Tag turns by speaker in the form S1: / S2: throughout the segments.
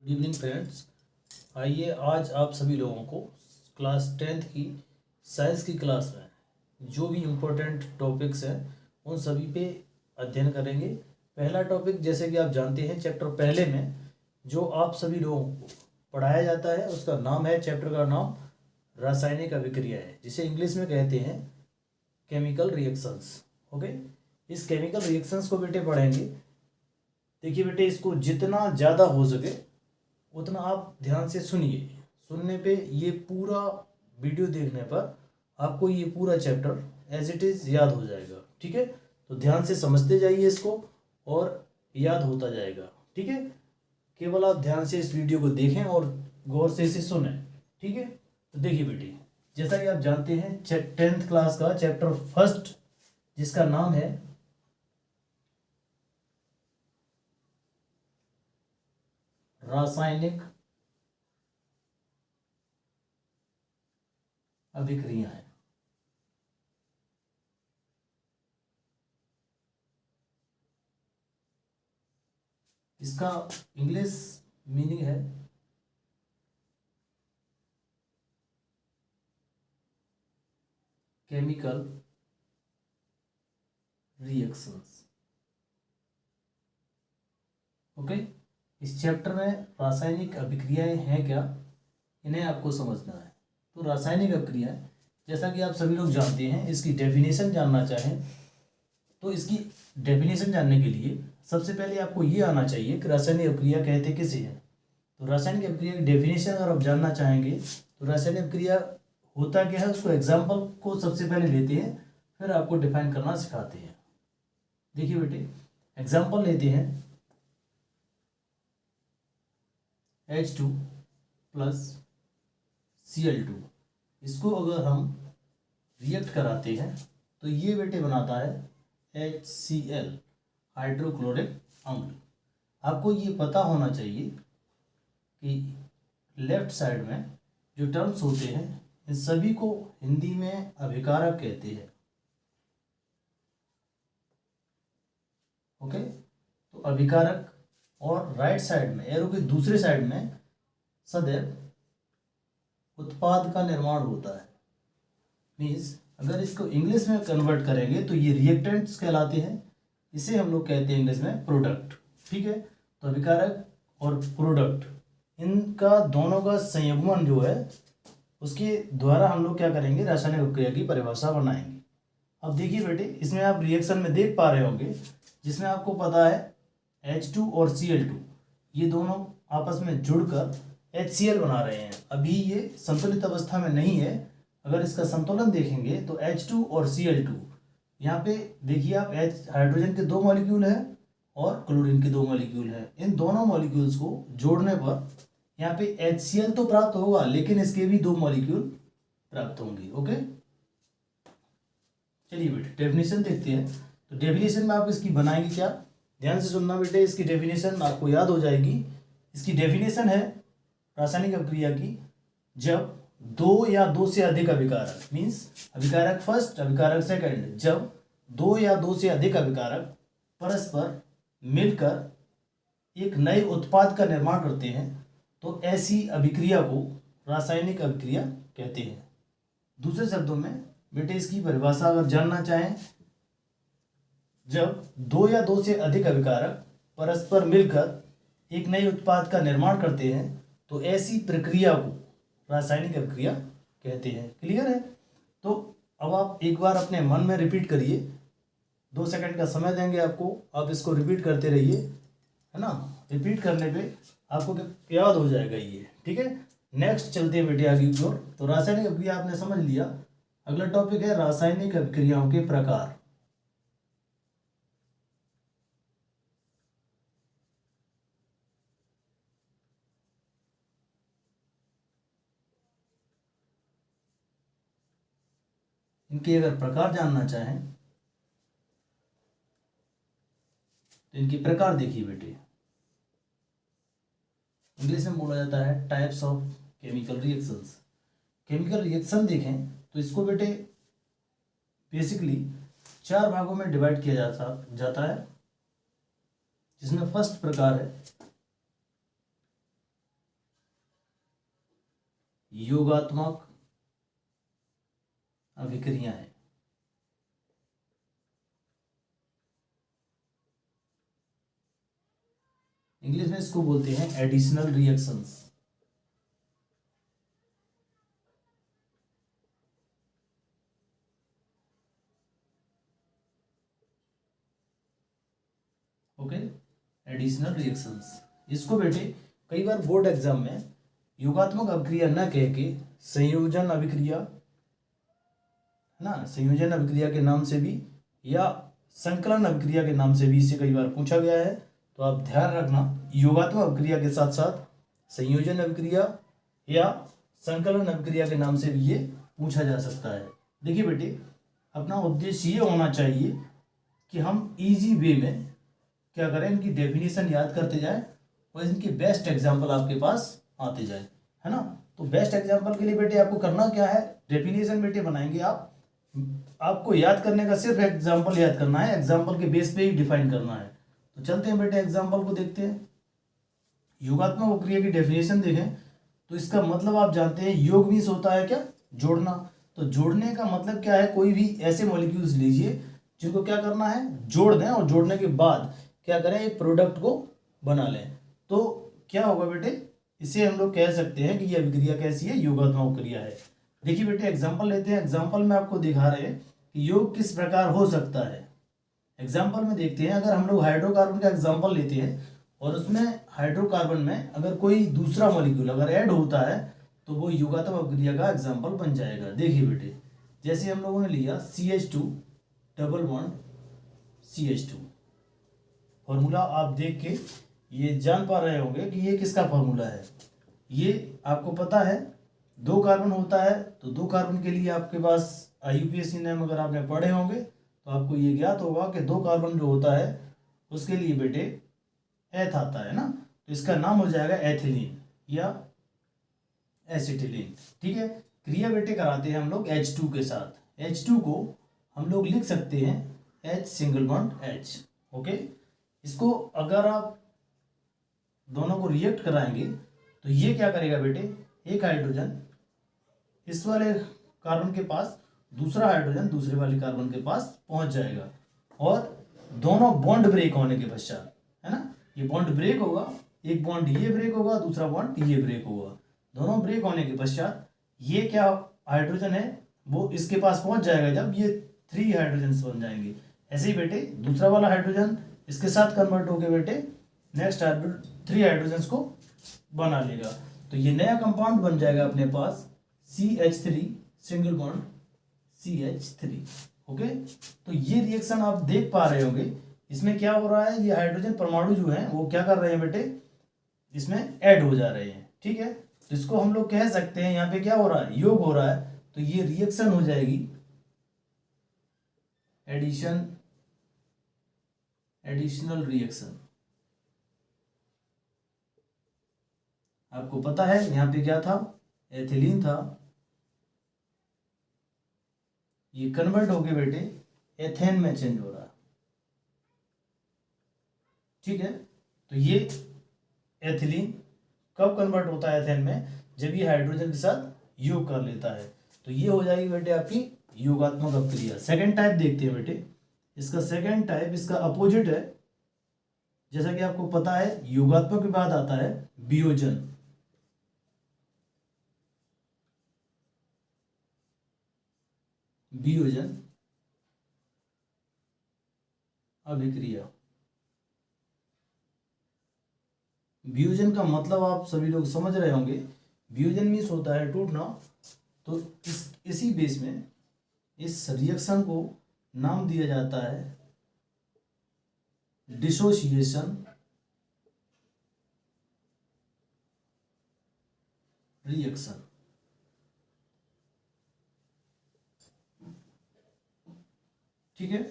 S1: Good evening friends. आइए आज आप सभी लोगों को क्लास 10th की साइंस की क्लास में जो भी इम्पोर्टेंट टॉपिक्स हैं उन सभी पे अध्ययन करेंगे। पहला टॉपिक जैसे कि आप जानते हैं चैप्टर पहले में जो आप सभी लोगों को पढ़ाया जाता है उसका नाम है, चैप्टर का नाम रासायनिक अभिक्रिया है, जिसे इंग्लिश में कहते हैं केमिकल रिएक्शंस। ओके, इस केमिकल रिएक्शंस को बेटे पढ़ेंगे। देखिए बेटे, इसको जितना ज़्यादा हो सके उतना आप ध्यान से सुनिए। सुनने पे ये पूरा वीडियो देखने पर आपको ये पूरा चैप्टर एज इट इज़ याद हो जाएगा। ठीक है, तो ध्यान से समझते जाइए इसको और याद होता जाएगा। ठीक है, केवल आप ध्यान से इस वीडियो को देखें और गौर से इसे सुनें। ठीक है, तो देखिए बेटी, जैसा कि आप जानते हैं 10th क्लास का चैप्टर फर्स्ट जिसका नाम है रासायनिक अभिक्रियाएं, इसका इंग्लिश मीनिंग है केमिकल रिएक्शंस। ओके, इस चैप्टर में रासायनिक अभिक्रियाएं हैं क्या, इन्हें आपको समझना है। तो रासायनिक अभिक्रियाएं, जैसा कि आप सभी लोग जानते हैं, इसकी डेफिनेशन जानना चाहें तो इसकी डेफिनेशन जानने के लिए सबसे पहले आपको ये आना चाहिए कि रासायनिक अभिक्रिया कहते किसे हैं। तो रासायनिक अभिक्रिया की डेफिनेशन अगर आप जानना चाहेंगे तो रासायनिक अभिक्रिया होता क्या है, उसको एग्जाम्पल को सबसे पहले लेते हैं, फिर आपको डिफाइन करना सिखाते हैं। देखिए बेटे, एग्जाम्पल लेते हैं H2 प्लस Cl2। इसको अगर हम रिएक्ट कराते हैं तो ये बेटे बनाता है HCl, हाइड्रोक्लोरिक अम्ल। आपको ये पता होना चाहिए कि लेफ्ट साइड में जो टर्म्स होते हैं इन सभी को हिंदी में अभिकारक कहते हैं। ओके, तो अभिकारक, और राइट साइड में एरो के दूसरे साइड में सदैव उत्पाद का निर्माण होता है। मीन्स अगर इसको इंग्लिश में कन्वर्ट करेंगे तो ये रिएक्टेंट्स कहलाते हैं, इसे हम लोग कहते हैं इंग्लिश में प्रोडक्ट। ठीक है, तो अभिकारक और प्रोडक्ट, इनका दोनों का संयुग्मन जो है उसके द्वारा हम लोग क्या करेंगे, रासायनिक अभिक्रिया की परिभाषा बनाएंगे। अब देखिए बेटे, इसमें आप रिएक्शन में देख पा रहे होंगे जिसमें आपको पता है H2 और Cl2 ये दोनों आपस में जुड़कर HCl बना रहे हैं। अभी ये संतुलित अवस्था में नहीं है। अगर इसका संतुलन देखेंगे तो H2 और Cl2, यहाँ पे देखिए आप, H हाइड्रोजन के 2 मॉलिक्यूल हैं और क्लोरीन के 2 मॉलिक्यूल हैं। इन दोनों मॉलिक्यूल्स को जोड़ने पर यहाँ पे HCl तो प्राप्त होगा, लेकिन इसके भी 2 मॉलिक्यूल प्राप्त होंगे। ओके, चलिए बेटे डेफिनेशन देखते हैं। तो डेफिनेशन में आप इसकी बनाएंगे क्या, ध्यान से सुनना बेटे, इसकी डेफिनेशन आपको याद हो जाएगी। इसकी डेफिनेशन है रासायनिक अभिक्रिया की, जब 2 या 2 से अधिक अभिकारक, मीन्स अभिकारक फर्स्ट, अभिकारक सेकंड, जब 2 या 2 से अधिक अभिकारक परस्पर मिलकर एक नए उत्पाद का निर्माण करते हैं तो ऐसी अभिक्रिया को रासायनिक अभिक्रिया कहते हैं। दूसरे शब्दों में बेटे, इसकी परिभाषा अगर जानना चाहें, जब 2 या 2 से अधिक अभिकारक परस्पर मिलकर एक नए उत्पाद का निर्माण करते हैं तो ऐसी प्रक्रिया को रासायनिक अभिक्रिया कहते हैं। क्लियर है? तो अब आप एक बार अपने मन में रिपीट करिए, 2 सेकंड का समय देंगे आपको, आप इसको रिपीट करते रहिए, है ना। रिपीट करने पे आपको याद हो जाएगा ये। ठीक है, नेक्स्ट चलते हैं बेटे आगे की ओर। तो रासायनिक अभिक्रिया आपने समझ लिया। अगला टॉपिक है रासायनिक अभिक्रियाओं के प्रकार। इनके अगर प्रकार जानना चाहें तो इनके प्रकार देखिए बेटे, इंग्लिश में बोला जाता है types of chemical reactions. Chemical reaction देखें तो इसको बेटे बेसिकली 4 भागों में डिवाइड किया जाता है, जिसमें फर्स्ट प्रकार है योगात्मक अभिक्रिया है। इंग्लिश में इसको बोलते हैं additional reactions. Okay, additional reactions. इसको बेटे कई बार बोर्ड एग्जाम में योगात्मक अभिक्रिया न कह के संयोजन अभिक्रिया, है ना, संयोजन अभिक्रिया के नाम से भी या संकलन अभिक्रिया के नाम से भी इसे कई बार पूछा गया है। तो आप ध्यान रखना, योगात्मक अभिक्रिया के साथ साथ संयोजन अभिक्रिया या संकलन अभिक्रिया के नाम से भी ये पूछा जा सकता है। देखिए बेटे, अपना उद्देश्य ये होना चाहिए कि हम इजी वे में क्या करें, इनकी डेफिनेशन याद करते जाएं और इनके बेस्ट एग्जाम्पल आपके पास आते जाए, है ना। तो बेस्ट एग्जाम्पल के लिए बेटे आपको करना क्या है, डेफिनेशन बेटे बनाएंगे आप। आपको याद करने का सिर्फ एग्जाम्पल याद करना है, एग्जाम्पल के बेस पे ही डिफाइन करना है। तो चलते हैं बेटे एग्जाम्पल को देखते हैं। योगात्मक अभिक्रिया की डेफिनेशन देखें तो इसका मतलब आप जानते हैं, योग मीन्स होता है क्या, जोड़ना। तो जोड़ने का मतलब क्या है, कोई भी ऐसे मॉलिक्यूल्स लीजिए जिनको क्या करना है, जोड़ दें, और जोड़ने के बाद क्या करें, एक प्रोडक्ट को बना लें। तो क्या होगा बेटे, इसे हम लोग कह सकते हैं कि ये अभिक्रिया कैसी है, योगात्मक अभिक्रिया है। देखिए बेटे एग्जाम्पल लेते हैं। एग्जाम्पल में आपको दिखा रहे हैं कि योग किस प्रकार हो सकता है। एग्जाम्पल में देखते हैं, अगर हम लोग हाइड्रोकार्बन का एग्जाम्पल लेते हैं और उसमें हाइड्रोकार्बन में अगर कोई दूसरा मॉलिक्यूल अगर ऐड होता है तो वो योगात्मक अभिक्रिया का एग्जाम्पल बन जाएगा। देखिए बेटे, जैसे हम लोगों ने लिया CH2 double bond CH2, formula आप देख के ये जान पा रहे होंगे कि ये किसका फॉर्मूला है। ये आपको पता है 2 कार्बन होता है, तो 2 कार्बन के लिए आपके पास IUPAC नेम अगर आपने पढ़े होंगे तो आपको ये ज्ञात होगा कि 2 कार्बन जो होता है उसके लिए बेटे एथ आता है ना, तो इसका नाम हो जाएगा एथिलीन या एसिटिलीन। ठीक है, क्रिया बेटे कराते हैं हम लोग H2 के साथ। H2 को हम लोग लिख सकते हैं H single bond H। Okay, इसको अगर आप दोनों को रिएक्ट कराएंगे तो ये क्या करेगा बेटे, एक हाइड्रोजन इस वाले कार्बन के पास, दूसरा हाइड्रोजन दूसरे वाले कार्बन के पास पहुंच जाएगा, और दोनों बॉन्ड ब्रेक होने के पश्चात, है ना, ये बॉन्ड ब्रेक होगा, एक बॉन्ड ये ब्रेक होगा, दूसरा बॉन्ड ये ब्रेक होगा। दोनों ब्रेक होने के पश्चात ये क्या हाइड्रोजन है वो इसके पास पहुंच जाएगा, जब ये 3 हाइड्रोजन बन जाएंगे। ऐसे ही बेटे दूसरा वाला हाइड्रोजन इसके साथ कन्वर्ट होकर बेटे नेक्स्ट 3 हाइड्रोजन को बना लेगा। तो ये नया कंपाउंड बन जाएगा अपने पास CH3 single bond CH3। Okay, तो ये रिएक्शन आप देख पा रहे होंगे, इसमें क्या हो रहा है, ये हाइड्रोजन परमाणु जो है वो क्या कर रहे हैं बेटे, इसमें ऐड हो जा रहे हैं। ठीक है, तो इसको हम लोग कह सकते हैं यहाँ पे क्या हो रहा है, योग हो रहा है। तो ये रिएक्शन हो जाएगी एडिशनल रिएक्शन। आपको पता है यहाँ पे क्या था, एथिलीन था, ये कन्वर्ट होके बेटे एथेन में चेंज हो रहा है। ठीक है, तो ये एथिलीन कब कन्वर्ट होता है एथेन में, जब ये हाइड्रोजन के साथ योग कर लेता है। तो ये हो जाएगी बेटे आपकी योगात्मक अभिक्रिया। सेकेंड टाइप देखते हैं बेटे, इसका सेकेंड टाइप इसका अपोजिट है। जैसा कि आपको पता है योगात्मक के बाद आता है वियोजन। वियोजन अभिक्रिया। वियोजन का मतलब आप सभी लोग समझ रहे होंगे, वियोजन मीन्स होता है टूटना। तो इसी बेस में इस रिएक्शन को नाम दिया जाता है डिसोसिएशन रिएक्शन। ठीक है,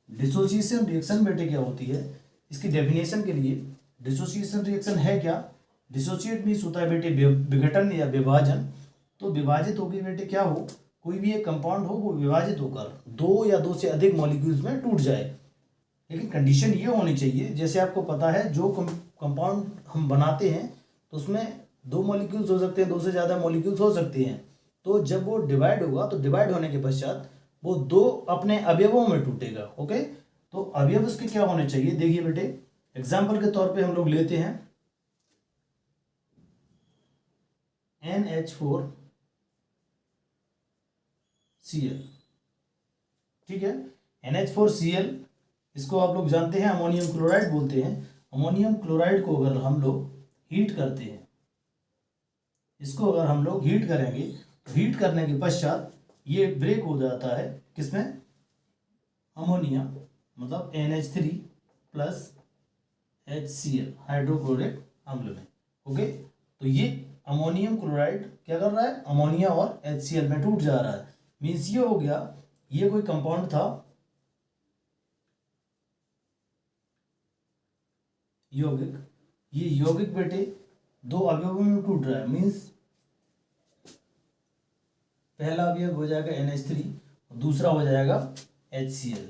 S1: डिसोसिएशन रिएक्शन बेटे क्या होती है, इसकी डेफिनेशन के लिए डिसोसिएशन रिएक्शन है क्या, डिसोसिएट मीन्स होता है बेटे विघटन या विभाजन। तो विभाजित होकर बेटे क्या हो, कोई भी एक कंपाउंड हो वो विभाजित होकर 2 या 2 से अधिक मॉलिक्यूल्स में टूट जाए। लेकिन कंडीशन ये होनी चाहिए, जैसे आपको पता है जो कंपाउंड हम बनाते हैं तो उसमें 2 मॉलिक्यूल्स हो सकते हैं, 2 से ज़्यादा मॉलिक्यूल्स हो सकते हैं। तो जब वो डिवाइड होगा तो डिवाइड होने के पश्चात वो 2 अपने अवयवों में टूटेगा। ओके, तो अवयव उसके क्या होने चाहिए, देखिए बेटे एग्जाम्पल के तौर पे हम लोग लेते हैं NH4Cl, ठीक है। NH4Cl इसको आप लोग जानते हैं अमोनियम क्लोराइड बोलते हैं। अमोनियम क्लोराइड को अगर हम लोग हीट करते हैं, इसको अगर हम लोग हीट करेंगे तो हीट करने के पश्चात ये ब्रेक हो जाता है किसमें, अमोनिया मतलब NH3 प्लस HCl हाइड्रोक्लोरिक अम्ल में। ओके, तो ये अमोनियम क्लोराइड क्या कर रहा है, अमोनिया और HCl में टूट जा रहा है। मीन्स ये हो गया, ये कोई कंपाउंड था यौगिक, ये यौगिक बेटे 2 अवयवों में टूट रहा है। मीन्स पहला अवयव हो जाएगा NH3, दूसरा हो जाएगा HCl।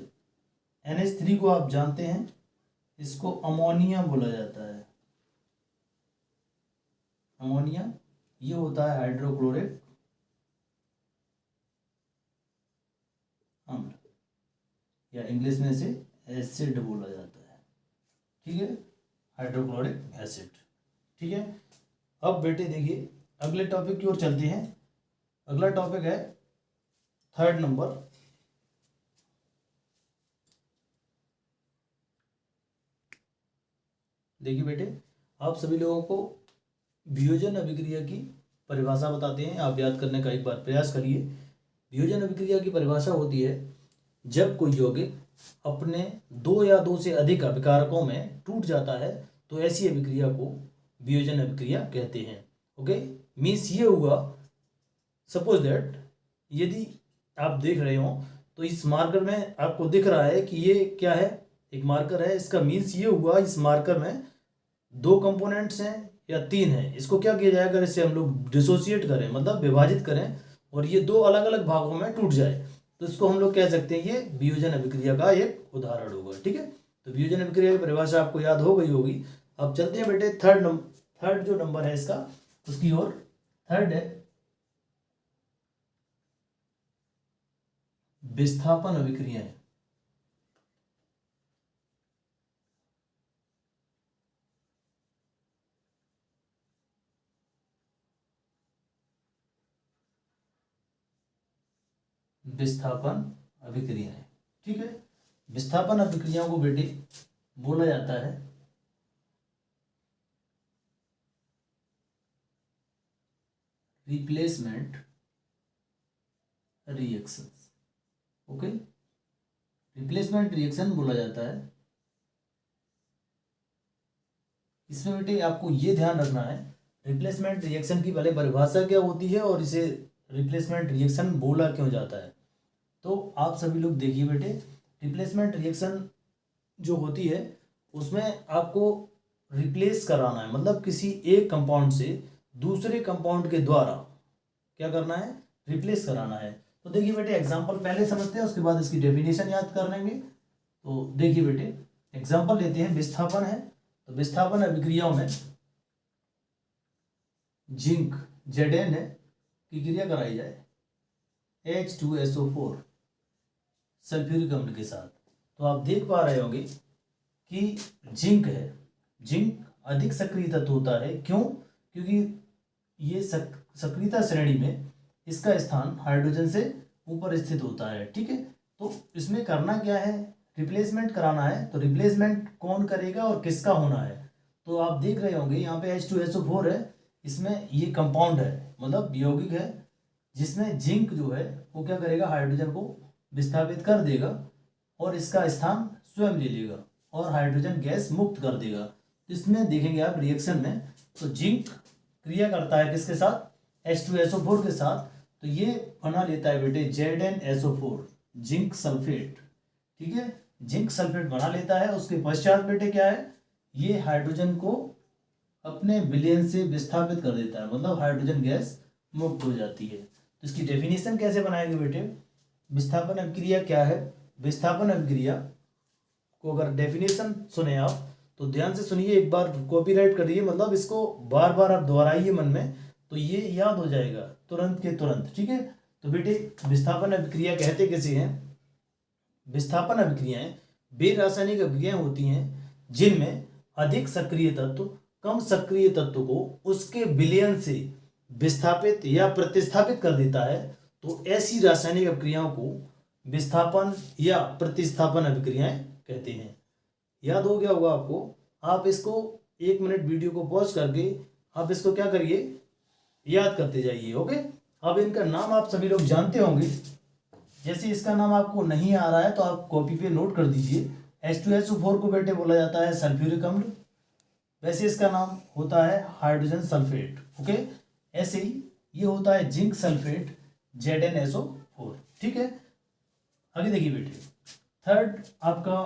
S1: NH3 को आप जानते हैं, इसको अमोनिया बोला जाता है। अमोनिया ये होता है हाइड्रोक्लोरिक अम्ल, या इंग्लिश में से एसिड बोला जाता है, ठीक है, हाइड्रोक्लोरिक एसिड। ठीक है, अब बेटे देखिए अगले टॉपिक की ओर चलते हैं। अगला टॉपिक है 3rd नंबर, देखिए बेटे आप सभी लोगों को वियोजन अभिक्रिया की परिभाषा बताते हैं, आप याद करने का एक बार प्रयास करिए। वियोजन अभिक्रिया की परिभाषा होती है जब कोई यौगिक अपने 2 या 2 से अधिक अभिकारकों में टूट जाता है तो ऐसी अभिक्रिया को वियोजन अभिक्रिया कहते हैं। ओके, मीन्स ये हुआ, सपोज दैट यदि आप देख रहे हो तो इस मार्कर में आपको दिख रहा है कि ये क्या है, एक मार्कर है। इसका मीन्स ये हुआ इस मार्कर में 2 कंपोनेंट्स हैं या 3 हैं। इसको क्या किया जाए, अगर इसे हम लोग डिसोसिएट करें मतलब विभाजित करें और ये 2 अलग अलग भागों में टूट जाए तो इसको हम लोग कह सकते हैं ये वियोजन अभिक्रिया का एक उदाहरण होगा। ठीक है, तो वियोजन अभिक्रिया की परिभाषा आपको याद हो गई होगी। अब चलते हैं बेटे थर्ड जो नंबर है इसका उसकी ओर। 3rd है विस्थापन अभिक्रियाएं। विस्थापन अभिक्रियाएं, ठीक है। विस्थापन अभिक्रियाओं को बेटे बोला जाता है replacement reactions. Okay, replacement reaction बोला जाता है। इसमें बेटे आपको ये ध्यान रखना है रिप्लेसमेंट रिएक्शन की पहले परिभाषा क्या होती है और इसे रिप्लेसमेंट रिएक्शन बोला क्यों जाता है। तो आप सभी लोग देखिए बेटे, रिप्लेसमेंट रिएक्शन जो होती है उसमें आपको रिप्लेस कराना है, मतलब किसी एक कंपाउंड से दूसरे कंपाउंड के द्वारा क्या करना है, रिप्लेस कराना है। तो देखिए बेटे एग्जांपल पहले समझते हैं, उसके बाद इसकी डेफिनेशन याद कर लेंगे। तो देखिए बेटे एग्जांपल लेते हैं, विस्थापन है तो विस्थापन अभिक्रियाओं में जिंक Zn की क्रिया कराई जाए H2SO4 सल्फ्यूरिक अम्ल के साथ, तो आप देख पा रहे होंगे कि जिंक है, जिंक अधिक सक्रिय तत्व होता है। क्यों, क्योंकि ये सक्रियता श्रेणी में इसका स्थान हाइड्रोजन से ऊपर स्थित होता है। ठीक है, तो इसमें करना क्या है, रिप्लेसमेंट कराना है। तो रिप्लेसमेंट कौन करेगा और किसका होना है, तो आप देख रहे होंगे यहाँ पे H2SO4 है, इसमें ये कंपाउंड है मतलब यौगिक है जिसमें जिंक जो है वो क्या करेगा, हाइड्रोजन को विस्थापित कर देगा और इसका स्थान स्वयं ले लेगा और हाइड्रोजन गैस मुक्त कर देगा। इसमें देखेंगे आप रिएक्शन में, तो जिंक क्रिया करता है किसके साथ, H2SO4 के साथ, तो ये बना लेता है बेटे ZnSO4 जिंक सल्फेट। ठीक है, जिंक सल्फेट बना लेता है। उसके पश्चात बेटे क्या है, ये हाइड्रोजन को अपने विलयन से विस्थापित कर देता है, मतलब हाइड्रोजन गैस मुक्त हो जाती है। तो इसकी डेफिनेशन कैसे बनाएंगे बेटे, विस्थापन अभिक्रिया क्या है, विस्थापन अभिक्रिया को अगर डेफिनेशन सुने आप तो ध्यान से सुनिए, एक बार कॉपीराइट करिए, मतलब इसको बार बार आप दोहराइए मन में, तो ये याद हो जाएगा तुरंत के तुरंत। ठीक है, तो बेटे विस्थापन अभिक्रिया कहते किसे हैं? विस्थापन अभिक्रियाएं वे रासायनिक अभिक्रियाएं होती हैं जिनमें अधिक सक्रिय तत्व कम सक्रिय तत्व को उसके विलयन से विस्थापित या प्रतिस्थापित कर देता है। तो ऐसी रासायनिक अभिक्रियाओं को विस्थापन या प्रतिस्थापन अभिक्रियाएं कहते हैं। याद हो गया होगा आपको। आप इसको 1 मिनट वीडियो को पॉज करके आप इसको क्या करिए, याद करते जाइए। ओके, अब इनका नाम आप सभी लोग जानते होंगे। जैसे इसका नाम आपको नहीं आ रहा है तो आप कॉपी पे नोट कर दीजिए। H2SO4 को बेटे बोला जाता है सल्फ्यूरिक अम्ल। वैसे इसका नाम होता है हाइड्रोजन सल्फेट। ओके, ऐसे ही ये होता है जिंक सल्फेट ZnSO4। ठीक है, आगे देखिए बेटे, थर्ड आपका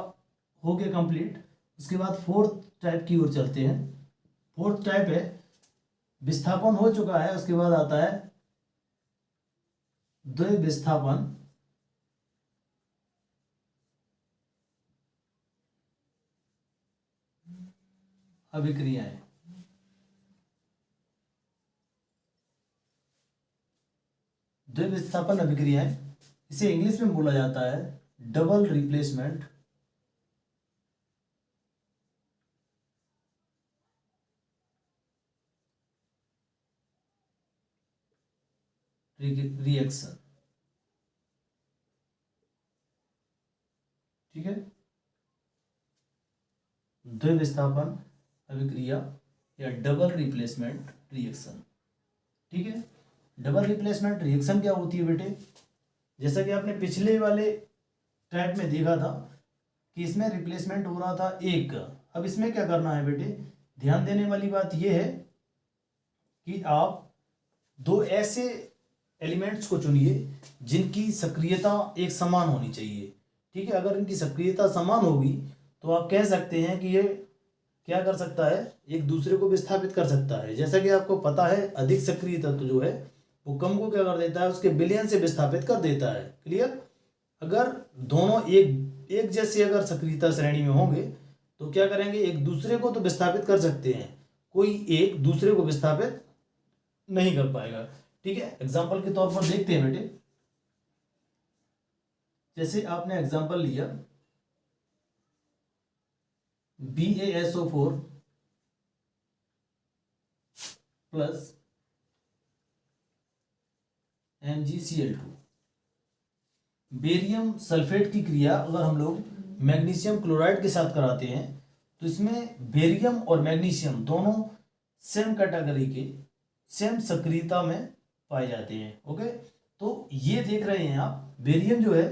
S1: हो गया कंप्लीट। उसके बाद फोर्थ टाइप की ओर चलते हैं। फोर्थ टाइप है, विस्थापन हो चुका है, उसके बाद आता है द्विविस्थापन अभिक्रियाएं। द्विविस्थापन अभिक्रियाएं, इसे इंग्लिश में बोला जाता है डबल रिप्लेसमेंट रिएक्शन। ठीक है, द्विविस्थापन अभिक्रिया या डबल रिप्लेसमेंट रिएक्शन। ठीक है, डबल रिप्लेसमेंट रिएक्शन क्या होती है बेटे? जैसा कि आपने पिछले वाले टाइप में देखा था कि इसमें रिप्लेसमेंट हो रहा था एक का। अब इसमें क्या करना है बेटे, ध्यान देने वाली बात यह है कि आप दो ऐसे एलिमेंट्स को चुनिए जिनकी सक्रियता एक समान होनी चाहिए। ठीक है, अगर इनकी सक्रियता समान होगी तो आप कह सकते हैं कि ये क्या कर सकता है, एक दूसरे को विस्थापित कर सकता है। जैसा कि आपको पता है अधिक सक्रिय तत्व जो है वो कम को क्या कर देता है, उसके विलयन से विस्थापित कर देता है। क्लियर? अगर दोनों एक जैसे अगर सक्रियता श्रेणी में होंगे तो क्या करेंगे, एक दूसरे को तो विस्थापित कर सकते हैं, कोई एक दूसरे को विस्थापित नहीं कर पाएगा। ठीक है, एग्जाम्पल के तौर पर देखते हैं बेटे। जैसे आपने एग्जाम्पल लिया BaSO4 plus MgCl2। Barium sulphate की क्रिया अगर हम लोग मैग्नीशियम क्लोराइड के साथ कराते हैं तो इसमें बेरियम और मैग्नीशियम दोनों सेम कैटेगरी के सेम सक्रियता में पाए जाते हैं। ओके, तो ये देख रहे हैं आप, बेरियम जो है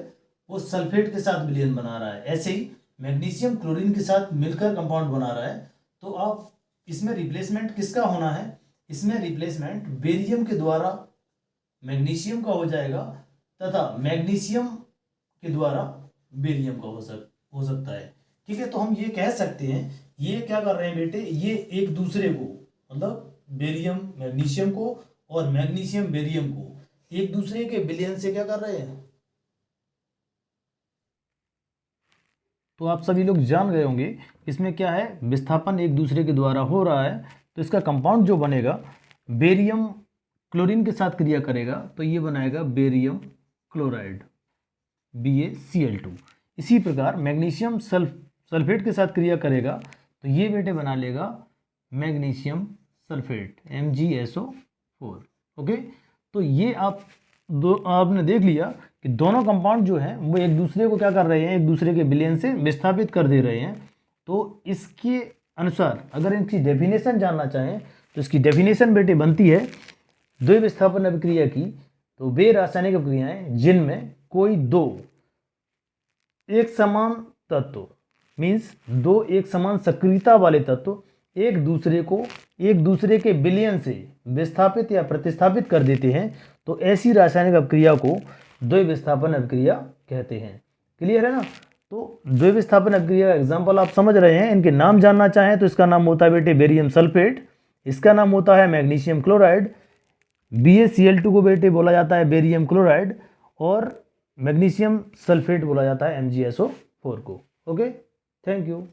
S1: वो सल्फेट के साथ विलयन बना रहा है, ऐसे ही मैग्नीशियम क्लोरीन के साथ मिलकर कंपाउंड बना रहा है। तो आप इसमें रिप्लेसमेंट किसका होना है, इसमें रिप्लेसमेंट बेरियम के द्वारा मैग्नीशियम का हो जाएगा तथा मैग्नीशियम के द्वारा बेरियम का हो सकता है। ठीक है, तो हम ये कह सकते हैं ये क्या कर रहे हैं बेटे, ये एक दूसरे को, मतलब बेरियम मैग्नीशियम को और मैग्नीशियम बेरियम को एक दूसरे के विलयन से क्या कर रहे हैं। तो आप सभी लोग जान गए होंगे इसमें क्या है, विस्थापन एक दूसरे के द्वारा हो रहा है, तो इसका कंपाउंड जो बनेगा बेरियम क्लोरीन के साथ क्रिया करेगा तो ये बनाएगा बेरियम क्लोराइड BaCl2। इसी प्रकार मैग्नीशियम सल्फेट के साथ क्रिया करेगा तो ये बेटे बना लेगा मैग्नीशियम सल्फेट MgSO4। ओके, तो ये आपने देख लिया कि दोनों कंपाउंड जो हैं वो एक दूसरे को क्या कर रहे हैं, एक दूसरे के विलयन से विस्थापित कर दे रहे हैं। तो इसके अनुसार अगर इनकी डेफिनेशन जानना चाहें तो इसकी डेफिनेशन बेटे बनती है द्विविस्थापन अभिक्रिया की, तो वे रासायनिक अभिक्रियाएं जिनमें कोई दो एक समान तत्व मीन्स दो एक समान सक्रियता वाले तत्व एक दूसरे के विलयन से विस्थापित या प्रतिस्थापित कर देते हैं, तो ऐसी रासायनिक अभिक्रिया को द्विविस्थापन अभिक्रिया कहते हैं। क्लियर है ना? तो द्विविस्थापन अभिक्रिया का एग्जाम्पल आप समझ रहे हैं। इनके नाम जानना चाहें तो इसका नाम होता है बेटे बेरियम सल्फेट, इसका नाम होता है मैग्नीशियम क्लोराइड, BaCl2 को बेटे बोला जाता है बेरियम क्लोराइड और मैग्नीशियम सल्फेट बोला जाता है MgSO4 को। Okay, thank you.